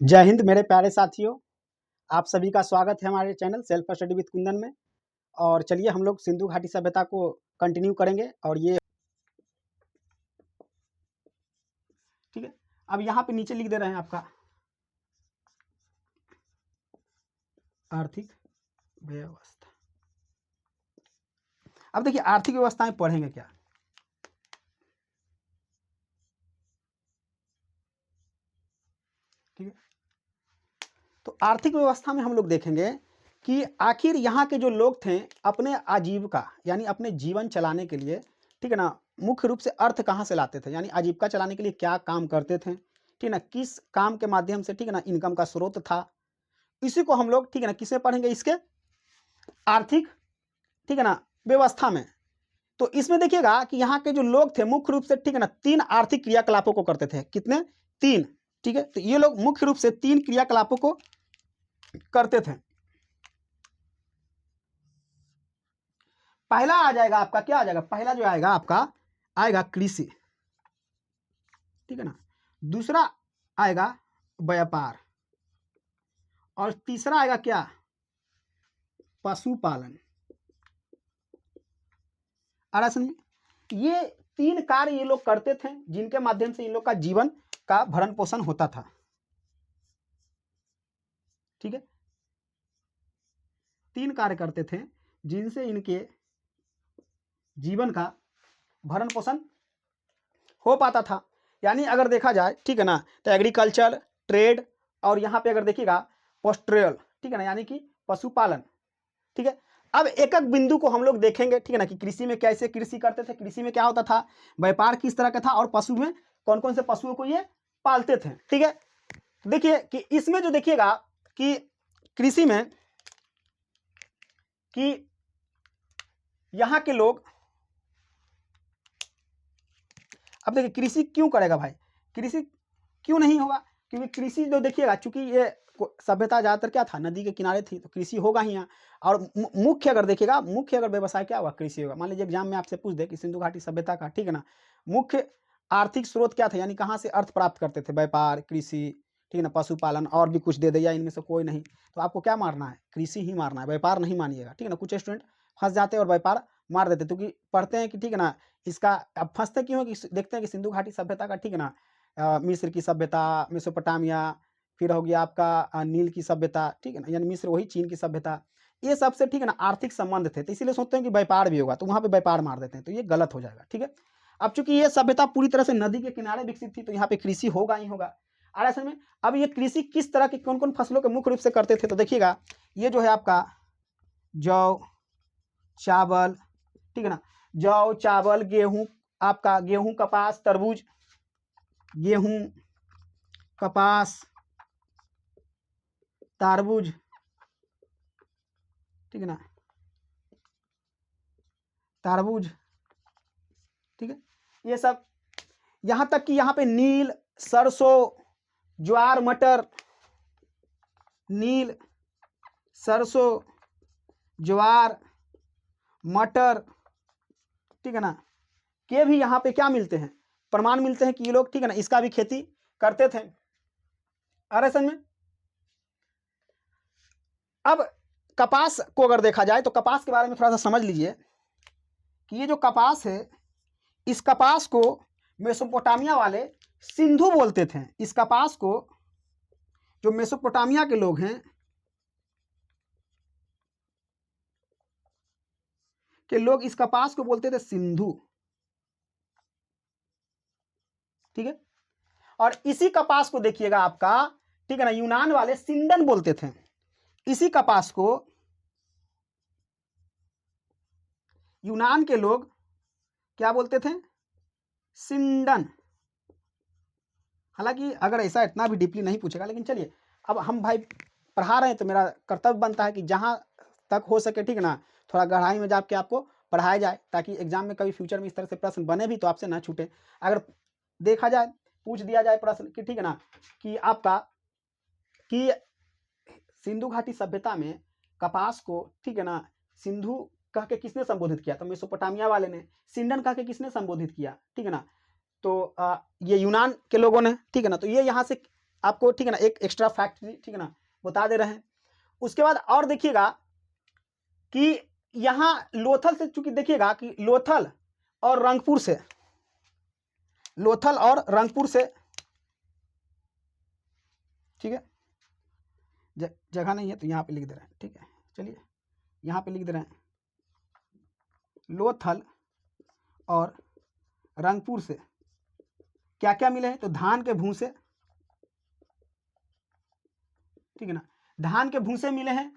जय हिंद मेरे प्यारे साथियों, आप सभी का स्वागत है हमारे channel self study with Kundan में। और चलिए हम लोग सिंधु घाटी सभ्यता को कंटिन्यू करेंगे। और ये ठीक है, अब यहाँ पे नीचे लिख दे रहे हैं आपका आर्थिक व्यवस्था। अब देखिए आर्थिक व्यवस्थाएं पढ़ेंगे क्या। ठीक है, तो आर्थिक व्यवस्था में हम लोग देखेंगे कि आखिर यहाँ के जो लोग थे अपने आजीविका यानी अपने जीवन चलाने के लिए, ठीक है ना, मुख्य रूप से अर्थ कहाँ से लाते थे, यानी आजीविका चलाने के लिए क्या काम करते थे, ठीक है ना, किस काम के माध्यम से, ठीक है ना, इनकम का स्रोत था। इसी को हम लोग, ठीक है ना, किसमें पढ़ेंगे, इसके आर्थिक, ठीक है ना, व्यवस्था में। तो इसमें देखिएगा कि यहाँ के जो लोग थे मुख्य रूप से, ठीक है ना, 3 आर्थिक क्रियाकलापों को करते थे। कितने? 3। ठीक है, तो ये लोग मुख्य रूप से 3 क्रियाकलापों को करते थे। पहला आ जाएगा आपका, क्या आ जाएगा, पहला जो आएगा आपका आएगा कृषि, ठीक है ना। दूसरा आएगा व्यापार, और तीसरा आएगा क्या, पशुपालन। आ समझे, ये 3 कार्य ये लोग करते थे जिनके माध्यम से इन लोग का जीवन का भरण पोषण होता था। ठीक है, 3 कार्य करते थे जिनसे इनके जीवन का भरण पोषण हो पाता था। यानी अगर देखा जाए, ठीक है ना, तो एग्रीकल्चर, ट्रेड, और यहाँ पे अगर देखिएगा पोस्ट्रियल, ठीक है ना, यानी कि पशुपालन। ठीक है, अब एक एक बिंदु को हम लोग देखेंगे, ठीक है ना, कि कृषि में कैसे कृषि करते थे, कृषि में क्या होता था, व्यापार किस तरह का था, और पशु में कौन कौन से पशुओं को ये पालते थे। ठीक है, देखिए कि इसमें जो देखिएगा कि कृषि में कि यहाँ के लोग, अब देखिए कृषि क्यों करेगा भाई, कृषि क्यों नहीं होगा, क्योंकि कृषि जो देखिएगा, चूंकि ये सभ्यता ज्यादातर क्या था, नदी के किनारे थी, तो कृषि होगा ही यहाँ। और मुख्य अगर देखिएगा, मुख्य अगर व्यवसाय क्या होगा, कृषि होगा। मान लीजिए एग्जाम में आपसे पूछ दे कि सिंधु घाटी सभ्यता का, ठीक है ना, मुख्य आर्थिक स्रोत क्या था, यानी कहाँ से अर्थ प्राप्त करते थे, व्यापार, कृषि, ठीक है ना, पशुपालन, और भी कुछ दे दिया इनमें से कोई नहीं, तो आपको क्या मारना है, कृषि ही मारना है, व्यापार नहीं मानिएगा। ठीक है ना, कुछ स्टूडेंट फंस जाते हैं और व्यापार मार देते, क्योंकि पढ़ते हैं कि, ठीक है ना, इसका अब फंसते क्यों है कि देखते हैं कि सिंधु घाटी सभ्यता का, ठीक है ना, मिस्र की सभ्यता, मेसोपोटामिया, फिर हो गया आपका नील की सभ्यता, ठीक है ना, यानी मिस्र वही चीन की सभ्यता, ये सबसे, ठीक है ना, आर्थिक संबंध थे, तो इसीलिए सोचते हैं कि व्यापार भी होगा, तो वहां पे व्यापार मार देते हैं, तो ये गलत हो जाएगा। ठीक है, अब चूंकि ये सभ्यता पूरी तरह से नदी के किनारे विकसित थी, तो यहाँ पे कृषि होगा ही होगा। और ऐसे में अब ये कृषि किस तरह की कौन कौन फसलों के मुख्य रूप से करते थे, तो देखिएगा ये जो है आपका जौ, चावल, ठीक है ना, जौ, चावल, गेहूं, आपका गेहूं, कपास, तरबूज, गेहूं, कपास, तरबूज, ठीक है ना, तरबूज, ठीक है, ये सब, यहां तक कि यहाँ पे नील, सरसों, ज्वार, मटर, नील, सरसों, ज्वार, मटर, ठीक है ना, के भी यहाँ पे क्या मिलते हैं, प्रमाण मिलते हैं कि ये लोग, ठीक है ना, इसका भी खेती करते थे। आ रहे समझ में। अब कपास को अगर देखा जाए, तो कपास के बारे में थोड़ा सा समझ लीजिए कि ये जो कपास है, इस कपास को मेसोपोटामिया वाले सिंधु बोलते थे। इस कपास को जो मेसोपोटामिया के लोग हैं कि लोग इस कपास को बोलते थे सिंधु। ठीक है, और इसी कपास को देखिएगा आपका, ठीक है ना, यूनान वाले सिंडन बोलते थे। इसी कपास को यूनान के लोग क्या बोलते थे, सिंडन। हालांकि अगर ऐसा इतना भी डीपली नहीं पूछेगा, लेकिन चलिए, अब हम भाई पढ़ा रहे हैं तो मेरा कर्तव्य बनता है कि जहां तक हो सके, ठीक है ना, थोड़ा गहराई में जाके आपको पढ़ाया जाए, ताकि एग्जाम में कभी फ्यूचर में इस तरह से प्रश्न बने भी तो आपसे ना छूटे। अगर देखा जाए, पूछ दिया जाए प्रश्न कि, ठीक है ना, कि आपका कि सिंधु घाटी सभ्यता में कपास को, ठीक है ना, सिंधु कह के किसने संबोधित किया, तो मेसोपोटामिया वाले ने। सिंडन कह के किसने संबोधित किया, ठीक है ना, तो ये यूनान के लोगों ने। ठीक है ना, तो ये यहाँ से आपको, ठीक है ना, एक एक्स्ट्रा फैक्ट, ठीक है ना, बता दे रहे हैं। उसके बाद और देखिएगा कि यहाँ लोथल से, चूंकि देखिएगा कि लोथल और रंगपुर से, लोथल और रंगपुर से, ठीक है, जगह नहीं है तो यहाँ पे लिख दे रहे हैं, ठीक है, चलिए यहाँ पे लिख दे रहे हैं, लोथल और रंगपुर से क्या क्या मिले हैं, तो धान के भूसे, ठीक है ना, धान के भूसे मिले हैं,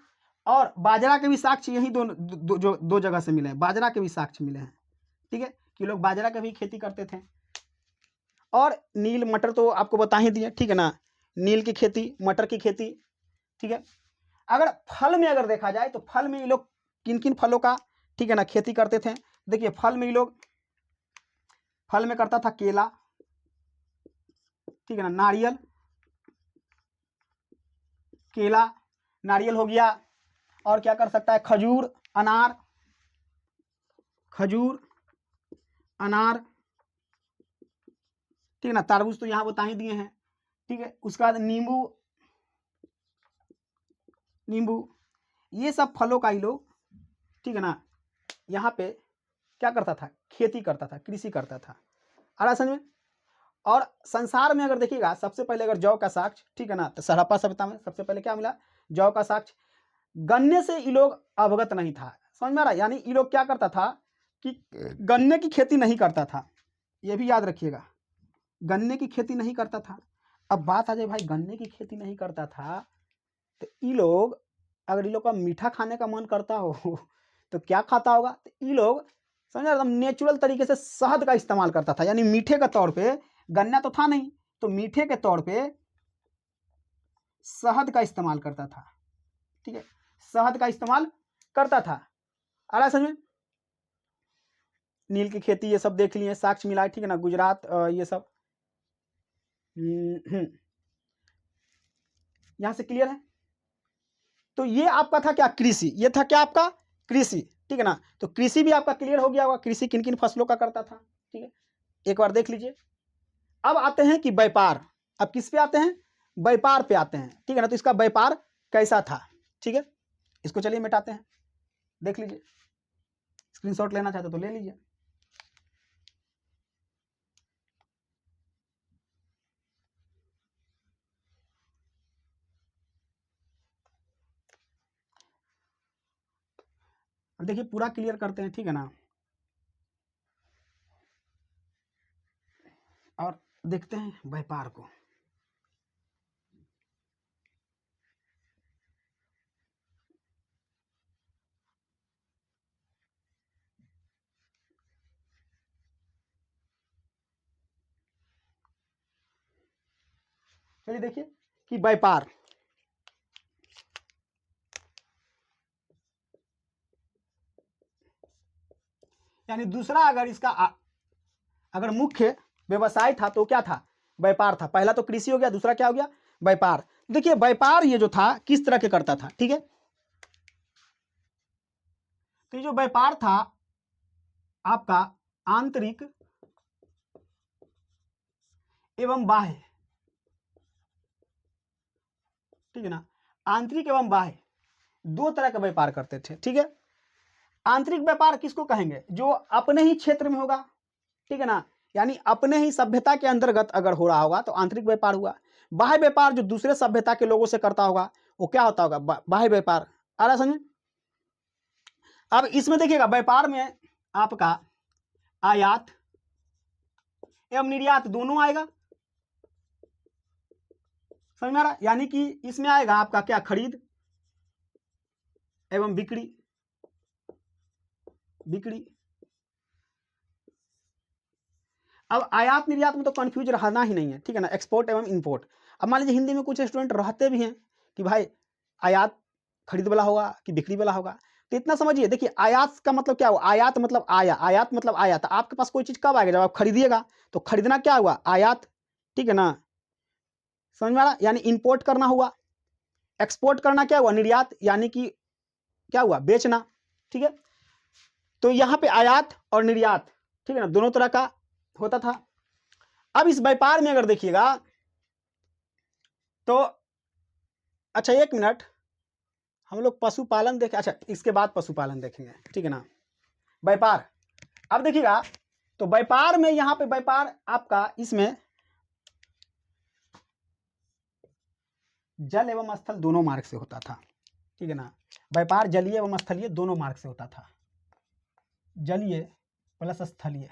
और बाजरा के भी साक्ष्य यही दो जगह से मिले हैं, बाजरा के भी साक्ष्य मिले हैं, ठीक है, कि लोग बाजरा की भी खेती करते थे। और नील मटर तो आपको बता ही दिए, ठीक है ना, नील की खेती, मटर की खेती, ठीक है। अगर फल में अगर देखा जाए तो फल में ये लोग किन किन फलों का, ठीक है ना, खेती करते थे। देखिए फल में ये लोग, फल में करता था केला, ठीक है ना, नारियल, केला, नारियल हो गया, और क्या कर सकता है, खजूर, अनार, खजूर, अनार, ठीक है ना, तरबूज तो यहाँ बता ही दिए हैं, ठीक है। उसके बाद नींबू, नींबू, ये सब फलों का ही लोग, ठीक है ना, यहाँ पे क्या करता था, खेती करता था, कृषि करता था। आ रहा समझ में। और संसार में अगर देखिएगा सबसे पहले अगर जौ का साक्ष्य, ठीक है ना, तो हड़प्पा सभ्यता में सबसे पहले क्या मिला, जौ का साक्ष्य। गन्ने से ये लोग अवगत नहीं था, समझ में आ रहा है, यानी ये लोग क्या करता था कि गन्ने की खेती नहीं करता था, ये भी याद रखिएगा, गन्ने की खेती नहीं करता था। अब बात आ जाए भाई गन्ने की खेती नहीं करता था, तो ये लोग, अगर ये लोग का मीठा खाने का मन करता हो तो क्या खाता होगा, तो ये लोग समझ रहे, नेचुरल तरीके से शहद का इस्तेमाल करता था, यानी मीठे के तौर पे, गन्ना तो था नहीं तो मीठे के तौर पे शहद का इस्तेमाल करता था, ठीक है, शहद का इस्तेमाल करता था। आ रहा है समझ में। नील की खेती ये सब देख लिए, साक्ष्य मिला, ठीक है ना, गुजरात, ये सब यहां से क्लियर है। तो ये आपका था क्या, कृषि, ये था क्या आपका कृषि, ठीक है ना। तो कृषि भी आपका क्लियर हो गया होगा, कृषि किन किन फसलों का करता था, ठीक है, एक बार देख लीजिए। अब आते हैं कि व्यापार, अब किस पे आते हैं, व्यापार पे आते हैं, ठीक है ना। तो इसका व्यापार कैसा था, ठीक है, इसको चलिए मिटाते हैं, देख लीजिए, स्क्रीनशॉट लेना चाहते तो ले लीजिए। अब देखिए पूरा क्लियर करते हैं, ठीक है ना, और देखते हैं व्यापार को। चलिए देखिए कि व्यापार, यानी दूसरा अगर इसका अगर मुख्य व्यवसाय था तो क्या था, व्यापार था। पहला तो कृषि हो गया, दूसरा क्या हो गया, व्यापार। देखिए व्यापार ये जो था किस तरह के करता था, ठीक है। तो ये जो व्यापार था आपका आंतरिक एवं बाह्य, ठीक है ना, आंतरिक एवं बाह्य दो तरह का व्यापार करते थे, ठीक है। आंतरिक व्यापार किसको कहेंगे, जो अपने ही क्षेत्र में होगा, ठीक है ना, यानी अपने ही सभ्यता के अंतर्गत अगर हो रहा होगा तो आंतरिक व्यापार हुआ। बाह्य व्यापार जो दूसरे सभ्यता के लोगों से करता होगा वो क्या होता होगा, बाह्य व्यापार। आ रहा समझ। अब इसमें देखिएगा व्यापार में आपका आयात एवं निर्यात दोनों आएगा, समझ में आ रहा, यानी कि इसमें आएगा आपका क्या, खरीद एवं बिक्री, बिक्री। अब आयात निर्यात में तो कंफ्यूज रहना ही नहीं है, ठीक है ना, एक्सपोर्ट एवं इंपोर्ट। अब मान लीजिए हिंदी में कुछ स्टूडेंट रहते भी हैं कि भाई आयात खरीद वाला होगा कि बिक्री वाला होगा, तो इतना समझिए। देखिए आयात का मतलब क्या हुआ, आयात मतलब आया, आयात मतलब आया, तो आपके पास कोई चीज कब आएगा, जब आप खरीदिएगा, तो खरीदना क्या हुआ, आयात, ठीक है ना, समझ में आ रहा, यानी इंपोर्ट करना हुआ। एक्सपोर्ट करना क्या हुआ, निर्यात, यानी कि क्या हुआ, बेचना, ठीक है। तो यहाँ पे आयात और निर्यात, ठीक है ना, दोनों तरह का होता था। अब इस व्यापार में अगर देखिएगा तो अच्छा 1 मिनट, हम लोग पशुपालन देखें, अच्छा इसके बाद पशुपालन देखेंगे, ठीक है ना। व्यापार, अब देखिएगा, तो व्यापार में यहाँ पे व्यापार आपका इसमें जल एवं स्थल दोनों मार्ग से होता था, ठीक है ना। व्यापार जलीय एवं स्थलीय दोनों मार्ग से होता था, जलीय प्लस स्थलीय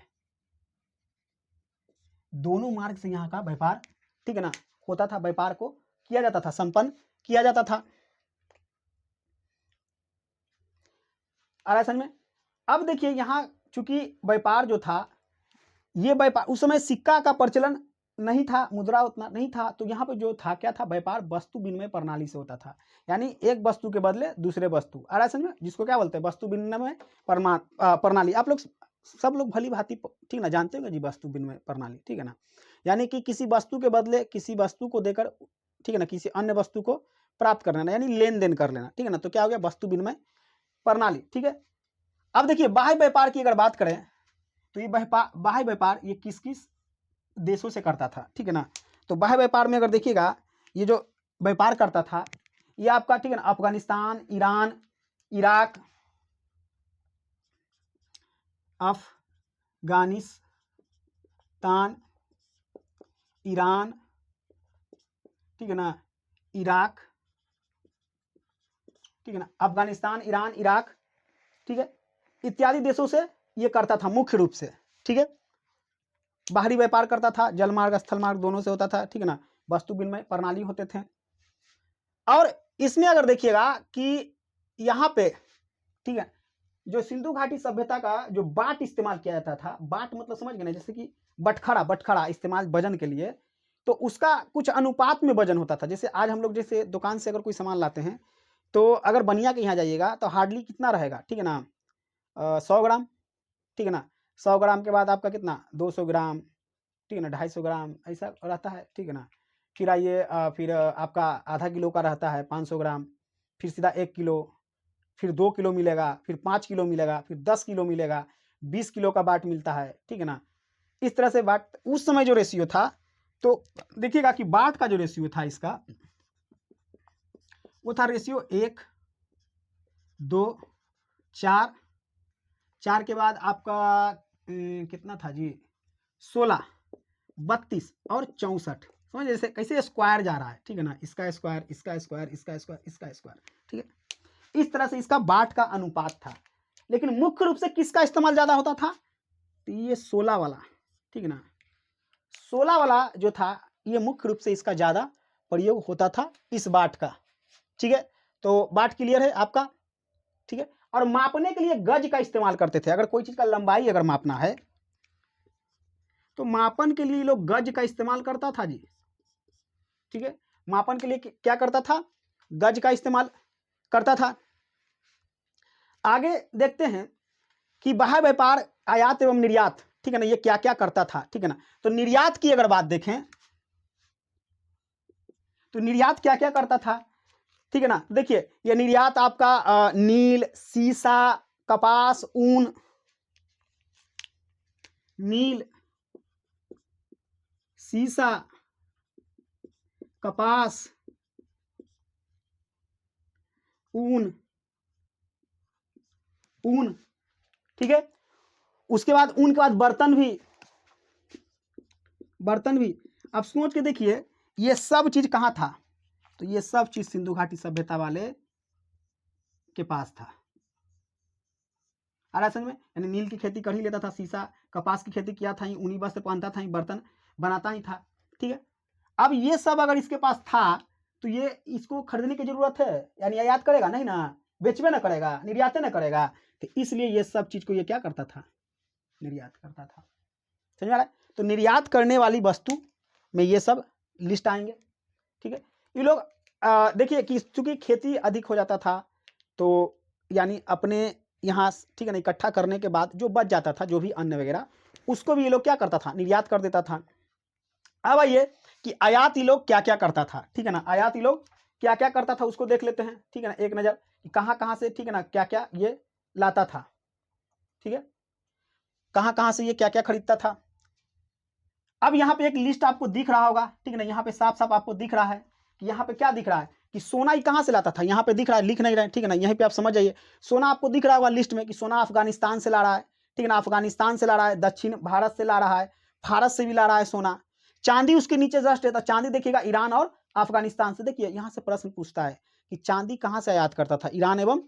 दोनों मार्ग से यहाँ का व्यापार, ठीक है ना, होता था। व्यापार को किया जाता था, संपन्न किया जाता था। आरासन में अब देखिए यहाँ चूंकि व्यापार जो था, ये व्यापार उस समय सिक्का का प्रचलन नहीं था, मुद्रा उतना नहीं था, तो यहाँ पे जो था क्या था, व्यापार वस्तु विनिमय प्रणाली से होता था, यानी एक वस्तु के बदले दूसरे वस्तु। आ रहा है समझ में, जिसको क्या बोलते हैं, वस्तु विनिमय प्रणाली। आप लोग सब लोग भली भांति ठीक ना जानते होंगे जी, वस्तु विनिमय प्रणाली, ठीक है ना। यानी कि किसी वस्तु के बदले किसी वस्तु को देकर, ठीक है ना, किसी अन्य वस्तु को प्राप्त कर लेना, यानी लेन देन कर लेना, ठीक है ना। तो क्या हो गया, वस्तु विनिमय प्रणाली, ठीक है। अब देखिए बाह्य व्यापार की अगर बात करें, तो ये बाह्य व्यापार ये किस किस देशों से करता था, ठीक है ना। तो बाह्य व्यापार में अगर देखिएगा, ये जो व्यापार करता था ये आपका, ठीक है ना, Afghanistan, Iran, Iraq, Afghanistan, Iran, ठीक है ना, इराक, ठीक है ना, अफगानिस्तान, ईरान, इराक, ठीक है, इत्यादि देशों से ये करता था मुख्य रूप से, ठीक है। बाहरी व्यापार करता था, जल मार्ग स्थल मार्ग दोनों से होता था, ठीक है ना। वस्तु विनिमय प्रणाली होते थे। और इसमें अगर देखिएगा कि यहाँ पे, ठीक है, जो सिंधु घाटी सभ्यता का जो बाट इस्तेमाल किया जाता था, बाट मतलब समझ गए ना, जैसे कि बटखरा इस्तेमाल वजन के लिए, तो उसका कुछ अनुपात में वजन होता था। जैसे आज हम लोग जैसे दुकान से अगर कोई सामान लाते हैं, तो अगर बनिया के यहाँ जाइएगा तो हार्डली कितना रहेगा, ठीक है ना, 100 ग्राम, ठीक है ना। 100 ग्राम के बाद आपका कितना, 200 ग्राम, ठीक है ना, 250 ग्राम, ऐसा रहता है, ठीक है ना। फिर आइए फिर आपका आधा किलो का रहता है 500 ग्राम, फिर सीधा 1 किलो, फिर 2 किलो मिलेगा, फिर 5 किलो मिलेगा, फिर 10 किलो मिलेगा, 20 किलो का बाट मिलता है, ठीक है ना। इस तरह से बाट उस समय जो रेशियो था, तो देखिएगा कि बाट का जो रेशियो था इसका, वो था रेशियो 1, 2, 4, 4 के बाद आपका कितना था जी, 16, 32 और 64, समझ जैसे कैसे स्क्वायर जा रहा है, ठीक है ना, इसका स्क्वायर, इसका स्क्वायर, इसका स्क्वायर, इसका स्क्वायर, ठीक है। इस तरह से इसका बाट का अनुपात था। लेकिन मुख्य रूप से किसका इस्तेमाल ज्यादा होता था, तो ये 16 वाला, ठीक है ना, 16 वाला जो था, ये मुख्य रूप से इसका ज्यादा प्रयोग होता था, इस बाट का, ठीक है। तो बाट क्लियर है आपका, ठीक है। और मापने के लिए गज का इस्तेमाल करते थे। अगर कोई चीज का लंबाई अगर मापना है, तो मापन के लिए लोग गज का इस्तेमाल करता था जी, ठीक है। मापन के लिए क्या करता था, गज का इस्तेमाल करता था। आगे देखते हैं कि बाह्य व्यापार, आयात एवं निर्यात, ठीक है ना, ये क्या क्या करता था, ठीक है ना। तो निर्यात की अगर बात देखें, तो निर्यात क्या क्या करता था, ठीक है ना। देखिए ये निर्यात आपका नील, सीसा, कपास, ऊन, नील, सीसा, कपास, ऊन, ठीक है। उसके बाद ऊन के बाद बर्तन भी। अब सोच के देखिए, ये सब चीज कहां था, तो ये सब चीज सिंधु घाटी सभ्यता वाले के पास था। आ रहा समझ में, यानी नील की खेती कर ही लेता था, सीसा कपास की खेती किया था, ऊनी वस्त्र पहनता था, बर्तन बनाता ही था, ठीक है। अब ये सब अगर इसके पास था, तो ये इसको खरीदने की जरूरत है, यानी आयात करेगा नहीं ना, बेचबे ना करेगा, निर्यात ना करेगा, तो इसलिए ये सब चीज को ये क्या करता था, निर्यात करता था। समझ में आ रहा है। तो निर्यात करने वाली वस्तु में ये सब लिस्ट आएंगे, ठीक है। ये लोग देखिए कि चूंकि खेती अधिक हो जाता था, तो यानी अपने यहाँ, ठीक है ना, इकट्ठा करने के बाद जो बच जाता था, जो भी अन्न वगैरह, उसको भी ये लोग क्या करता था, निर्यात कर देता था। अब आइए कि आयात ये लोग क्या क्या करता था, ठीक है ना, आयात ये लोग क्या क्या करता था उसको देख लेते हैं, ठीक है ना, एक नजर कहाँ कहाँ से, ठीक है ना, क्या क्या ये लाता था, ठीक है, कहाँ कहाँ से ये क्या क्या खरीदता था। अब यहाँ पे एक लिस्ट आपको दिख रहा होगा, ठीक है ना, यहाँ पे साफ साफ आपको दिख रहा है कि यहाँ पे क्या दिख रहा है कि सोना ही कहाँ से लाता था, यहाँ पे दिख रहा है, लिख नहीं रहे, ठीक है ना, यहीं पे आप समझ जाइए। सोना आपको दिख रहा होगा लिस्ट में कि सोना अफगानिस्तान से ला रहा है, ठीक है ना, अफगानिस्तान से ला रहा है, दक्षिण भारत से ला रहा है, भारत से भी ला रहा है सोना। चांदी उसके नीचे जस्ट है, तो चांदी देखिएगा ईरान और अफगानिस्तान से। देखिए यहाँ से प्रश्न पूछता है कि चांदी कहाँ से आयात करता था, ईरान एवं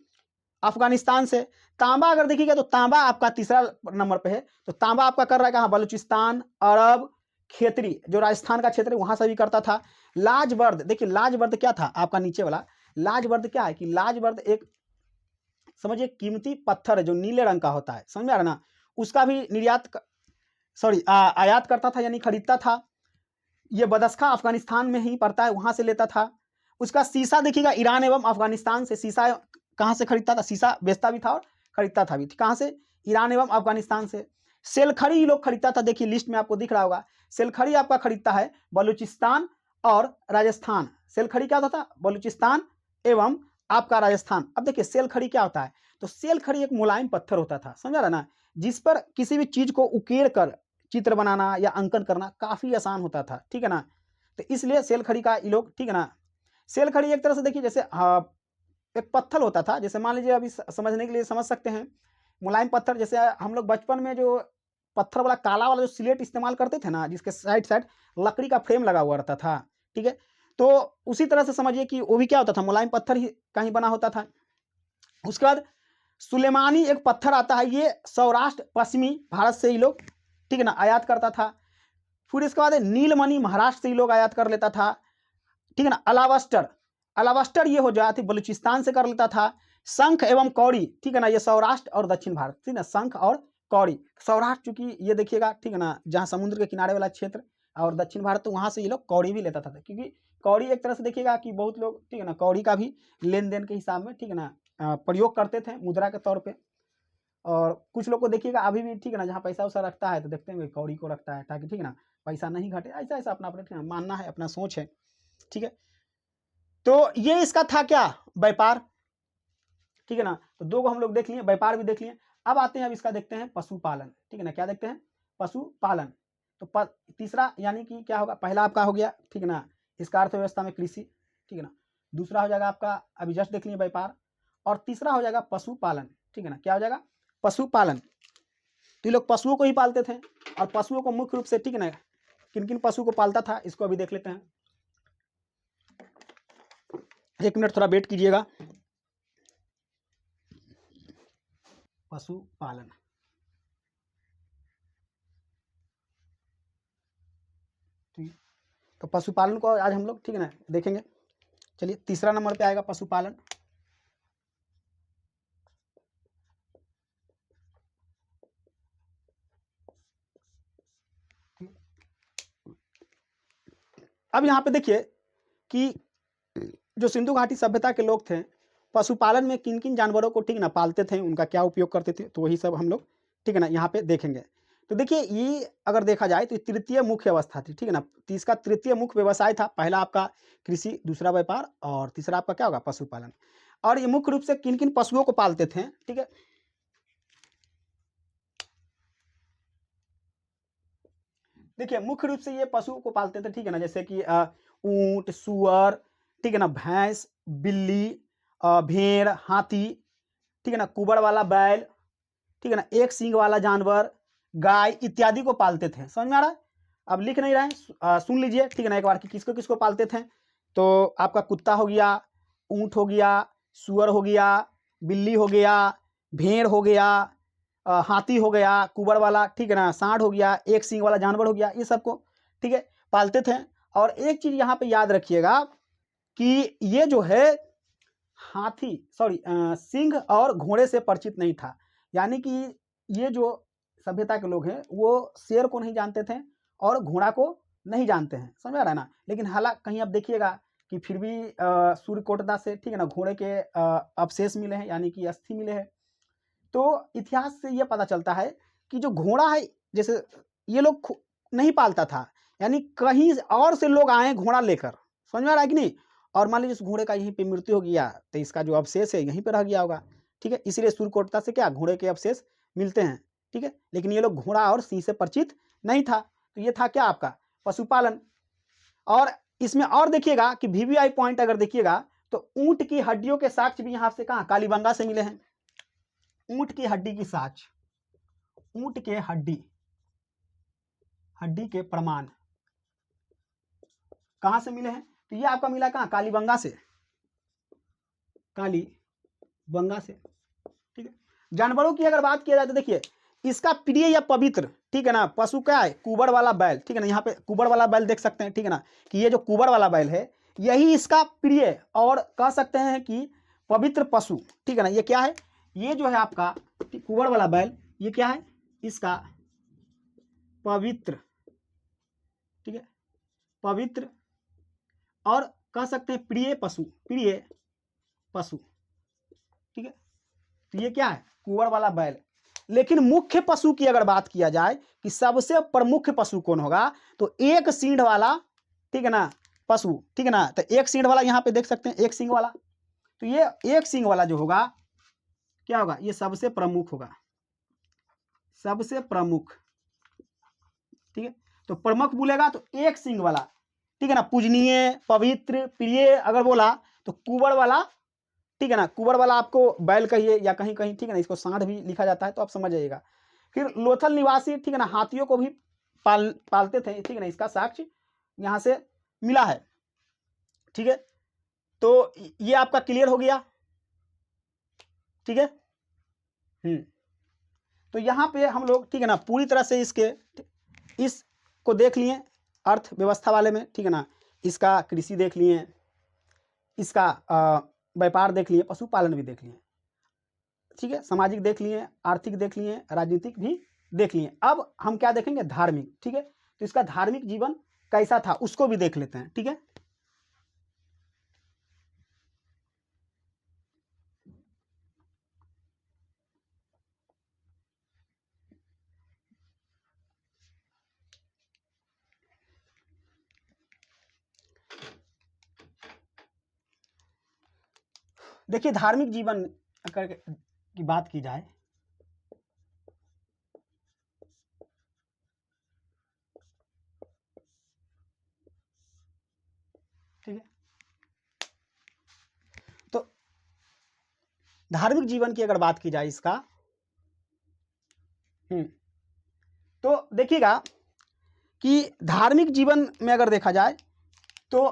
अफगानिस्तान से। तांबा अगर देखिएगा तो तांबा आपका तीसरा नंबर पे है, तो तांबा आपका कर रहा है कहाँ, बलूचिस्तान, अरब, खेतरी जो राजस्थान का क्षेत्र है वहां से भी करता था। लाजवर्द, देखिए लाजवर्द क्या था आपका नीचे वाला, लाजवर्द क्या है कि लाजवर्द एक समझिए कीमती पत्थर है जो नीले रंग का होता है, समझ में आ रहा ना, उसका भी आयात करता था यानी खरीदता था। ये बदस्खा अफगानिस्तान में ही पड़ता है, वहां से लेता था। उसका शीशा देखिएगा ईरान एवं अफगानिस्तान से, शीशा कहाँ से खरीदता था, शीशा बेचता भी था और खरीदता था भी, कहाँ से, ईरान एवं अफगानिस्तान से। सेलखड़ी लोग खरीदता था, देखिए लिस्ट में आपको दिख रहा होगा, सेलखड़ी आपका खरीदता है बलूचिस्तान और राजस्थान। सेलखड़ी क्या होता था, बलूचिस्तान एवं आपका राजस्थान। अब देखिए सेलखड़ी क्या होता है, तो सेलखड़ी एक मुलायम पत्थर होता था, समझा रहा ना, जिस पर किसी भी चीज को उकेड़ कर चित्र बनाना या अंकन करना काफी आसान होता था, ठीक है ना। तो इसलिए सेलखड़ी का ये लोग, ठीक है ना, सेलखड़ी एक तरह से देखिए जैसे एक पत्थर होता था, जैसे मान लीजिए अभी समझने के लिए समझ सकते हैं, मुलायम पत्थर, जैसे हम लोग बचपन में जो पत्थर वाला काला वाला जो स्लेट इस्तेमाल करते थे ना, जिसके साइड साइड लकड़ी का फ्रेम लगा हुआ रहता था, ठीक है, तो उसी तरह से समझिए कि वो भी क्या होता था, मुलायम पत्थर ही का ही बना होता था। उसके बाद सुलेमानी एक पत्थर आता है, ये सौराष्ट्र पश्चिमी भारत से ही लोग, ठीक है ना, आयात करता था। फिर इसके बाद नीलमणि महाराष्ट्र से ही लोग आयात कर लेता था, ठीक है ना। अलावस्टर, अलावस्टर ये हो जाती बलूचिस्तान से कर लेता था। शंख एवं कौड़ी, ठीक है ना, ये सौराष्ट्र और दक्षिण भारत, ठीक है ना, शंख और कौड़ी। सौराष्ट्र चूंकि ये देखिएगा, ठीक है ना, जहाँ समुद्र के किनारे वाला क्षेत्र, और दक्षिण भारत तो वहां से ये लोग कौड़ी भी लेता था, क्योंकि कौड़ी एक तरह से देखिएगा कि बहुत लोग, ठीक है ना, कौड़ी का भी लेन देन के हिसाब में, ठीक है ना, प्रयोग करते थे मुद्रा के तौर पे। और कुछ लोग को देखिएगा अभी भी, ठीक है ना, जहाँ पैसा वैसा रखता है तो देखते हैं कौड़ी को रखता है, ताकि, ठीक है ना, पैसा नहीं घटे, ऐसा ऐसा अपना अपना मानना है, अपना सोच है, ठीक है। तो ये इसका था क्या, व्यापार, ठीक है ना। तो दो को हम लोग देख लिए, व्यापार भी देख लिए। अब आते हैं, अब इसका देखते हैं पशुपालन, ठीक है ना, क्या देखते हैं, पशुपालन। तो तीसरा यानी कि क्या होगा, पहला आपका हो गया, ठीक है ना, इसका अर्थव्यवस्था में कृषि, ठीक है ना। दूसरा हो जाएगा आपका, अभी जस्ट देख लिए, व्यापार। और तीसरा हो जाएगा पशुपालन, ठीक है ना, क्या हो जाएगा, पशुपालन। तो ये लोग पशुओं को ही पालते थे, और पशुओं को मुख्य रूप से, ठीक है ना, किन किन पशु को पालता था, इसको अभी देख लेते हैं। एक मिनट थोड़ा वेट कीजिएगा। पशुपालन, तो पशुपालन को आज हम लोग, ठीक है ना, देखेंगे। चलिए तीसरा नंबर पे आएगा पशुपालन। अब यहाँ पे देखिए कि जो सिंधु घाटी सभ्यता के लोग थे, पशुपालन में किन किन जानवरों को, ठीक है ना, पालते थे, उनका क्या उपयोग करते थे, तो वही सब हम लोग, ठीक है ना, यहाँ पे देखेंगे। तो देखिए ये अगर देखा जाए तो तृतीय मुख्य अवस्था थी, ठीक है ना, तो इसका तृतीय मुख्य व्यवसाय था, पहला आपका कृषि, दूसरा व्यापार, और तीसरा आपका क्या होगा, पशुपालन। और ये मुख्य रूप से किन किन पशुओं को पालते थे, ठीक है। देखिए मुख्य रूप से ये पशुओं को पालते थे, ठीक है ना, जैसे कि ऊंट, सुअर, ठीक है ना, भैंस, बिल्ली, भेड़, हाथी, ठीक है ना, कुबड़ वाला बैल, ठीक है ना, एक सींग वाला जानवर, गाय इत्यादि को पालते थे, समझ में आ रहा है। अब लिख नहीं रहे हैं, सुन लीजिए, ठीक है ना, एक बार कि किसको किसको पालते थे। तो आपका कुत्ता हो गया, ऊंट हो गया, सुअर हो गया, बिल्ली हो गया, भेड़ हो गया, हाथी हो गया कुबड़ वाला, ठीक है ना, सांड हो गया, एक सींग वाला जानवर हो गया, ये सबको, ठीक है, पालते थे। और एक चीज यहाँ पे याद रखिएगा कि ये जो है हाथी, सॉरी, सिंह और घोड़े से परिचित नहीं था, यानी कि ये जो सभ्यता के लोग हैं वो शेर को नहीं जानते थे और घोड़ा को नहीं जानते हैं, समझ आ रहा है ना। लेकिन हालांकि कहीं आप देखिएगा कि फिर भी सूर्यकोटदा से, ठीक है ना, घोड़े के अवशेष मिले हैं, यानी कि अस्थि मिले हैं। तो इतिहास से ये पता चलता है कि जो घोड़ा है, जैसे ये लोग नहीं पालता था, यानी कहीं और से लोग आए घोड़ा लेकर, समझ में आ रहा है कि नहीं। और मान लीजिए उस घोड़े का यहीं पे मृत्यु हो गया तो इसका जो अवशेष है यहीं पे रह गया होगा, ठीक है। इसीलिए सूर्यकोटदा से क्या घोड़े के अवशेष मिलते हैं, ठीक है। लेकिन ये लोग घोड़ा और सिंह से परिचित नहीं था। तो ये था क्या आपका पशुपालन। और इसमें और देखिएगा कि वीवीआई पॉइंट अगर देखिएगा तो ऊंट की हड्डियों के साक्ष्य भी यहां से कहां कालीबंगा से मिले हैं। ऊंट की हड्डी की साक्ष्य, ऊंट के हड्डी के प्रमाण कहां से मिले हैं? तो ये आपका मिला कहां? कालीबंगा से, कालीबंगा से। ठीक है। जानवरों की अगर बात किया जाए तो देखिए इसका प्रिय या पवित्र, ठीक है ना, पशु क्या है? कुबर वाला बैल, ठीक है ना, यहाँ पे कुबर वाला बैल देख सकते हैं, ठीक है ना, कि ये जो कुबर वाला बैल है यही इसका प्रिय और कह सकते हैं कि पवित्र पशु, ठीक है ना। ये क्या है? ये जो है आपका कुबर वाला बैल, ये क्या है? इसका पवित्र, ठीक है, पवित्र और कह सकते हैं प्रिय पशु, प्रिय पशु, ठीक है। तो ये क्या है? कुंवर वाला बैल। लेकिन मुख्य पशु की अगर बात किया जाए कि सबसे प्रमुख पशु कौन होगा, तो एक सींग वाला, ठीक है ना, पशु, ठीक है ना। तो एक सींग वाला यहाँ पे देख सकते हैं, एक सींग वाला। तो ये एक सींग वाला जो होगा क्या होगा? ये सबसे प्रमुख होगा, सबसे प्रमुख, ठीक है। तो प्रमुख बोलेगा तो एक सींग वाला, ठीक है ना, पूजनीय, पवित्र, प्रिय अगर बोला तो कुंवर वाला, ठीक है ना, कुंवर वाला आपको बैल कहिए या कहीं कहीं, ठीक है ना, इसको सांड भी लिखा जाता है, तो आप समझ जाइएगा। फिर लोथल निवासी, ठीक है ना, हाथियों को भी पालते थे, ठीक है ना, इसका साक्ष्य यहाँ से मिला है, ठीक है। तो ये आपका क्लियर हो गया, ठीक है। तो यहाँ पे हम लोग, ठीक है ना, पूरी तरह से इसको देख लिए अर्थव्यवस्था वाले में, ठीक है ना, इसका कृषि देख लिए, इसका व्यापार देख लिए, पशुपालन भी देख लिए, ठीक है, सामाजिक देख लिए, आर्थिक देख लिए, राजनीतिक भी देख लिए। अब हम क्या देखेंगे? धार्मिक, ठीक है। तो इसका धार्मिक जीवन कैसा था उसको भी देख लेते हैं, ठीक है। देखिए धार्मिक जीवन की बात की जाए, ठीक है, तो धार्मिक जीवन की अगर बात की जाए इसका, तो देखिएगा कि धार्मिक जीवन में अगर देखा जाए तो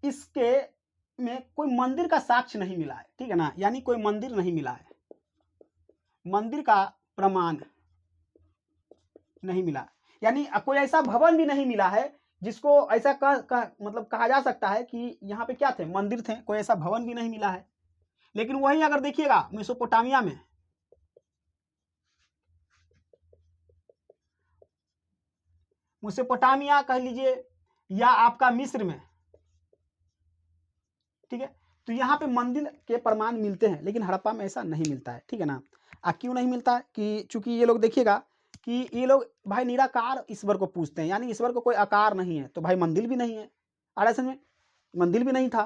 इसके में कोई मंदिर का साक्ष्य नहीं मिला है, ठीक है ना, यानी कोई मंदिर नहीं मिला है, मंदिर का प्रमाण नहीं मिला, यानी कोई ऐसा भवन भी नहीं मिला है जिसको ऐसा मतलब कहा जा सकता है कि यहाँ पे क्या थे? मंदिर थे। कोई ऐसा भवन भी नहीं मिला है। लेकिन वहीं अगर देखिएगा मेसोपोटामिया में, मेसोपोटामिया कह लीजिए या आपका मिस्र में, ठीक है, तो यहाँ पे मंदिर के प्रमाण मिलते हैं, लेकिन हड़प्पा में ऐसा नहीं मिलता है, ठीक है ना। क्यों नहीं मिलता है? कि चूंकि ये लोग देखिएगा कि ये लोग भाई निराकार ईश्वर को पूजते हैं, यानी ईश्वर को कोई आकार नहीं है, तो भाई मंदिर भी नहीं है, आरएसएस में मंदिर भी नहीं था।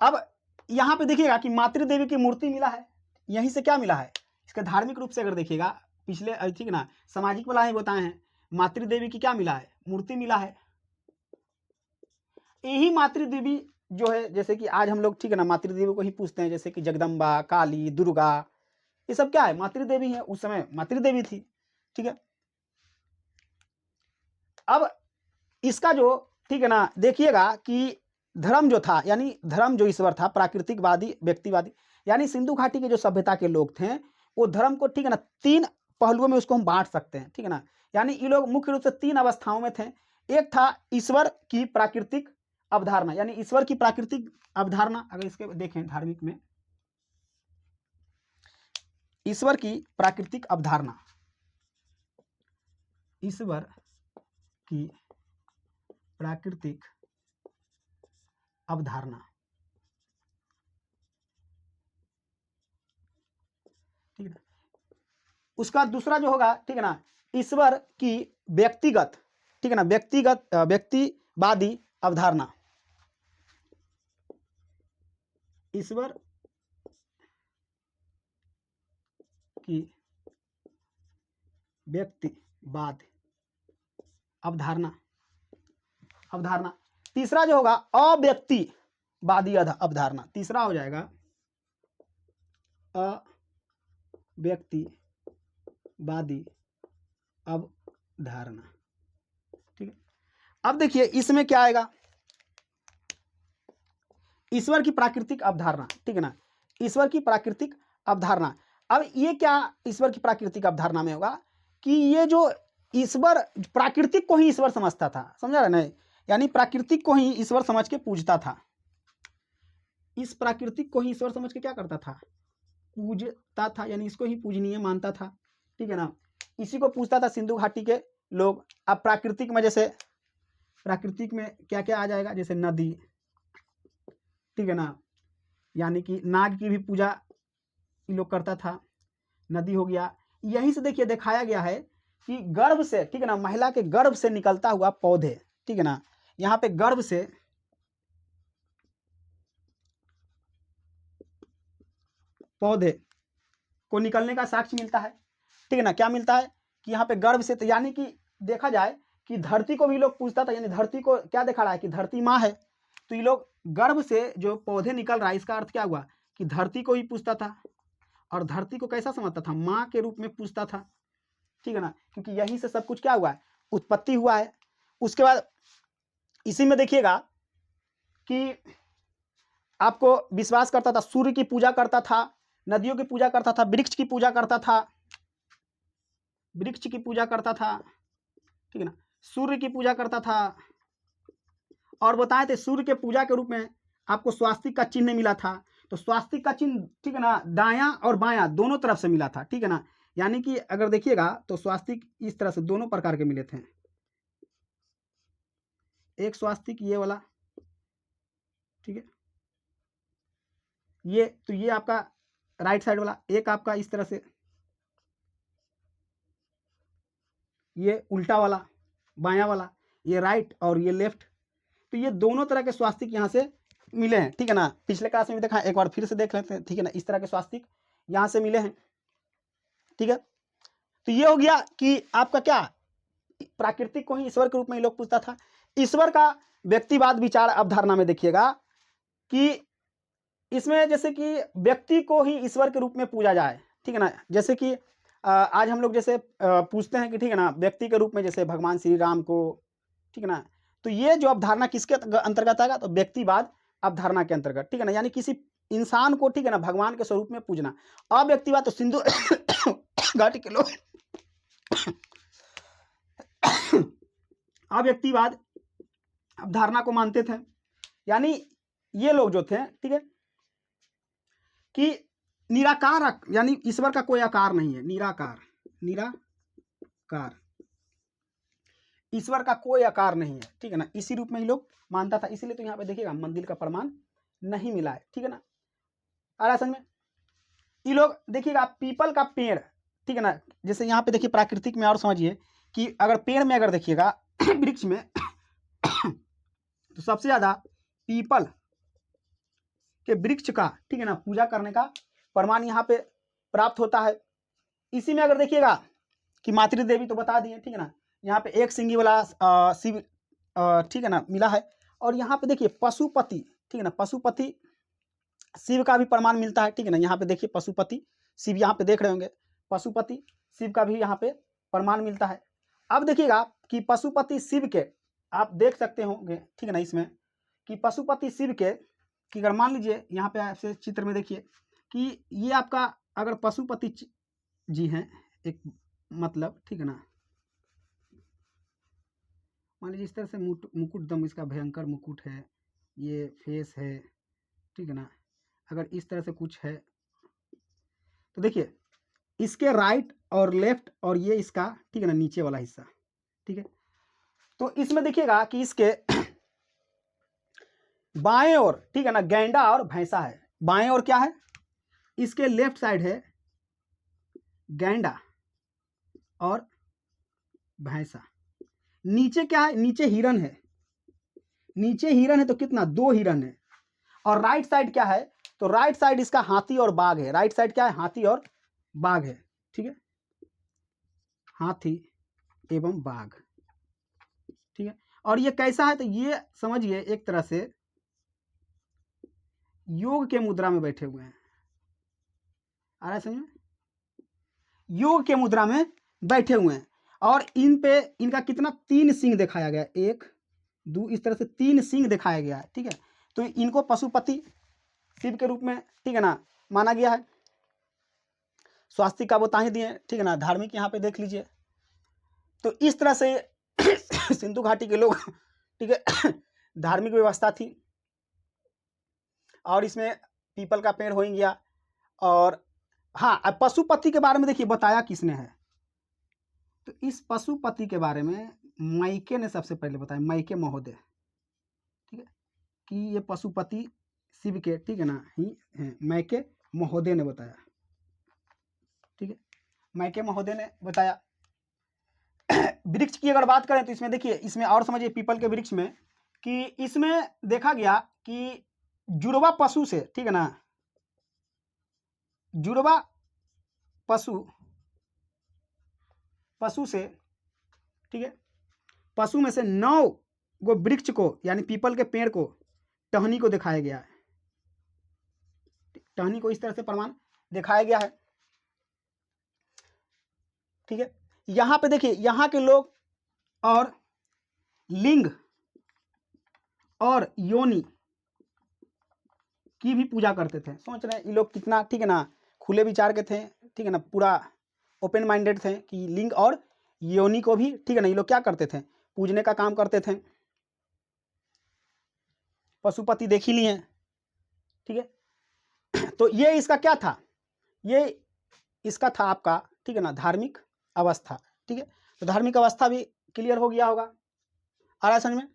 अब यहाँ पे देखिएगा कि मातृदेवी की मूर्ति मिला है, यहीं से क्या मिला है? इसका धार्मिक रूप से अगर देखिएगा, पिछले, ठीक है ना, सामाजिक वाला ही बताए हैं, मातृदेवी की क्या मिला है? मूर्ति मिला है। यही मातृदेवी जो है, जैसे कि आज हम लोग, ठीक है ना, मातृदेवी को ही पूछते हैं, जैसे कि जगदम्बा, काली, दुर्गा, ये सब क्या है? मातृदेवी है। उस समय मातृदेवी थी, ठीक है। अब इसका जो, ठीक है ना, देखिएगा कि धर्म जो था, यानी धर्म जो ईश्वर था, प्राकृतिकवादी, व्यक्तिवादी, यानी सिंधु घाटी के जो सभ्यता के लोग थे वो धर्म को, ठीक है ना, तीन पहलुओं में उसको हम बांट सकते हैं, ठीक है ना। यानी ये लोग मुख्य रूप से तीन अवस्थाओं में थे। एक था ईश्वर की प्राकृतिक अवधारणा, यानी ईश्वर की प्राकृतिक अवधारणा अगर इसके देखें धार्मिक में, ईश्वर की प्राकृतिक अवधारणा, ईश्वर की प्राकृतिक अवधारणा, ठीक है। उसका दूसरा जो होगा, ठीक है ना, ईश्वर की व्यक्तिगत, ठीक है ना, व्यक्तिवादी अवधारणा, ईश्वर की व्यक्तिवाद अवधारणा, अवधारणा। तीसरा जो होगा अव्यक्तिवादी अवधारणा, तीसरा हो जाएगा अव्यक्तिवादी अवधारणा। ठीक है, अब देखिए इसमें क्या आएगा, ईश्वर की प्राकृतिक अवधारणा। ठीक है ना, ईश्वर की प्राकृतिक अवधारणा। अब ये क्या ईश्वर की प्राकृतिक अवधारणा में होगा कि ये जो ईश्वर प्राकृतिक को ही ईश्वर समझता था, समझा रहे ना, यानी प्राकृतिक को ही ईश्वर समझ के पूजता था। इस प्राकृतिक को ही ईश्वर समझ के क्या करता था, पूजता था, यानी इसको ही पूजनीय मानता था। ठीक है ना, इसी को पूजता था सिंधु घाटी के लोग। अब प्राकृतिक में जैसे प्राकृतिक में क्या क्या आ जाएगा, जैसे नदी, ठीक है ना, यानी कि नाग की भी पूजा ये लोग करता था, नदी हो गया। यहीं से देखिए दिखाया गया है कि गर्भ से, ठीक है ना, महिला के गर्भ से निकलता हुआ पौधे, ठीक है ना, यहाँ पे गर्भ से पौधे को निकलने का साक्ष्य मिलता है। ठीक है ना, क्या मिलता है कि यहाँ पे गर्भ से, यानी कि देखा जाए कि धरती को भी लोग पूजता था, यानी धरती को क्या दिखा रहा है कि धरती माँ है, तो ये लोग गर्भ से जो पौधे निकल रहा है, इसका अर्थ क्या हुआ कि धरती को ही पूजता था, और धरती को कैसा समझता था, माँ के रूप में पूजता था। ठीक है ना, क्योंकि यहीं से सब कुछ क्या हुआ है, उत्पत्ति हुआ है। उसके बाद इसी में देखिएगा कि आपको विश्वास करता था, सूर्य की पूजा करता था, नदियों की पूजा करता था, वृक्ष की पूजा करता था, वृक्ष की पूजा करता था, ठीक है ना, सूर्य की पूजा करता था। और बताए थे सूर्य के पूजा के रूप में आपको स्वास्तिक का चिन्ह मिला था। तो स्वास्तिक का चिन्ह, ठीक है ना, दायां और बायां दोनों तरफ से मिला था। ठीक है ना, यानी कि अगर देखिएगा तो स्वास्तिक इस तरह से दोनों प्रकार के मिले थे। एक स्वास्तिक ये वाला, ठीक है, ये तो ये आपका राइट साइड वाला, एक आपका इस तरह से ये उल्टा वाला बायां वाला, ये राइट और ये लेफ्ट। तो ये दोनों तरह के स्वास्तिक यहाँ से मिले हैं। ठीक है ना, पिछले क्लास में भी देखा, एक बार फिर से देख लेते हैं। ठीक है ना, इस तरह के स्वास्तिक यहाँ से मिले हैं। ठीक है, तो ये हो गया कि आपका क्या, प्राकृतिक को ही ईश्वर के रूप में लोग पूछता था। ईश्वर का व्यक्तिवाद विचार अवधारणा में देखिएगा कि इसमें जैसे कि व्यक्ति को ही ईश्वर के रूप में पूजा जाए। ठीक है ना, जैसे कि आज हम लोग जैसे पूछते हैं कि ठीक है ना, व्यक्ति के रूप में जैसे भगवान श्री राम को, ठीक है ना, तो ये जो अवधारणा किसके अंतर्गत आएगा, तो व्यक्तिवाद अवधारणा के अंतर्गत। ठीक है ना, यानी किसी इंसान को, ठीक है ना, भगवान के स्वरूप में पूजना। अव्यक्तिवाद तो सिंधु घाटी के लोग अव्यक्तिवाद अवधारणा को मानते थे, यानी ये लोग जो थे, ठीक है, कि निराकार, यानी ईश्वर का कोई आकार नहीं है, निराकार, निराकार, ईश्वर का कोई आकार नहीं है। ठीक है ना, इसी रूप में ही लोग मानता था। इसीलिए तो यहाँ पे देखिएगा मंदिर का प्रमाण नहीं मिला है। ठीक है ना, आ रहा समझ में। ये लोग देखिएगा पीपल का पेड़, ठीक है ना, जैसे यहाँ पे देखिए प्राकृतिक में और समझिए कि अगर पेड़ में अगर देखिएगा वृक्ष में तो सबसे ज्यादा पीपल के वृक्ष का, ठीक है ना, पूजा करने का प्रमाण यहाँ पे प्राप्त होता है। इसी में अगर देखिएगा कि मातृ देवी तो बता दिए, ठीक है ना, यहाँ पे एक सिंगी वाला शिव, ठीक है ना, मिला है। और यहाँ पे देखिए पशुपति, ठीक है ना, पशुपति शिव का भी प्रमाण मिलता है। ठीक है ना, यहाँ पे देखिए पशुपति शिव, यहाँ पे देख रहे होंगे, पशुपति शिव का भी यहाँ पे प्रमाण मिलता है। अब देखिएगा कि पशुपति शिव के आप देख सकते होंगे, ठीक है ना, इसमें कि पशुपति शिव के कि अगर मान लीजिए यहाँ पे आपसे चित्र में देखिए कि ये आपका अगर पशुपति जी हैं एक, मतलब, ठीक है ना, मान लीजिए इस तरह से मुकुट दम इसका भयंकर मुकुट है, ये फेस है, ठीक है ना, अगर इस तरह से कुछ है तो देखिए इसके राइट और लेफ्ट और ये इसका, ठीक है ना, नीचे वाला हिस्सा, ठीक है, तो इसमें देखिएगा कि इसके बाएं ओर, ठीक है ना, गैंडा और भैंसा है। बाएं ओर क्या है, इसके लेफ्ट साइड है गैंडा और भैंसा। नीचे क्या है, नीचे हिरन है, नीचे हिरन है तो कितना, 2 हिरन है। और राइट साइड क्या है, तो राइट साइड इसका हाथी और बाघ है। राइट साइड क्या है, हाथी और बाघ है। ठीक है, हाथी एवं बाघ। ठीक है। और ये कैसा है, तो ये समझिए एक तरह से योग के मुद्रा में बैठे हुए हैं। आ रहा है समझ में? योग के मुद्रा में बैठे हुए हैं और इन पे इनका कितना 3 सिंह दिखाया गया, 1 2, इस तरह से 3 सिंह दिखाया गया है। ठीक है, तो इनको पशुपति शिव के रूप में, ठीक है ना, माना गया है। स्वास्तिक का बताही दिए, ठीक है ना, धार्मिक यहाँ पे देख लीजिए। तो इस तरह से सिंधु घाटी के लोग, ठीक है, धार्मिक व्यवस्था थी। और इसमें पीपल का पेड़ हो ही गया। और हाँ, अब पशुपति के बारे में देखिए बताया किसने है, तो इस पशुपति के बारे में मैके ने सबसे पहले बताया, मैके महोदय, ठीक है, कि ये पशुपति शिव के, ठीक है ना, ही हैं, मैके महोदय ने बताया। ठीक है, मैके महोदय ने बताया। वृक्ष की अगर बात करें तो इसमें देखिए, इसमें और समझिए पीपल के वृक्ष में कि इसमें देखा गया कि जुड़वा पशु से, ठीक है ना, जुड़वा पशु से, ठीक है, पशु में से 9 गो वृक्ष को, यानी पीपल के पेड़ को, टहनी को दिखाया गया है। टहनी को इस तरह से प्रमाण दिखाया गया है। ठीक है, यहां पे देखिए, यहां के लोग और लिंग और योनि की भी पूजा करते थे। सोच रहे हैं ये लोग कितना, ठीक है ना, खुले विचार के थे, ठीक है ना, पूरा ओपन माइंडेड थे कि लिंग और योनि को भी, ठीक है ना, ये लोग क्या करते थे, पूजने का काम करते थे। पशुपति देख ही लिए, ठीक है। तो ये इसका क्या था, ये इसका था आपका, ठीक है ना, धार्मिक अवस्था। ठीक है, तो धार्मिक अवस्था भी क्लियर हो गया होगा। आ रहा है समझ में?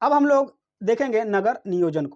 अब हम लोग देखेंगे नगर नियोजन को।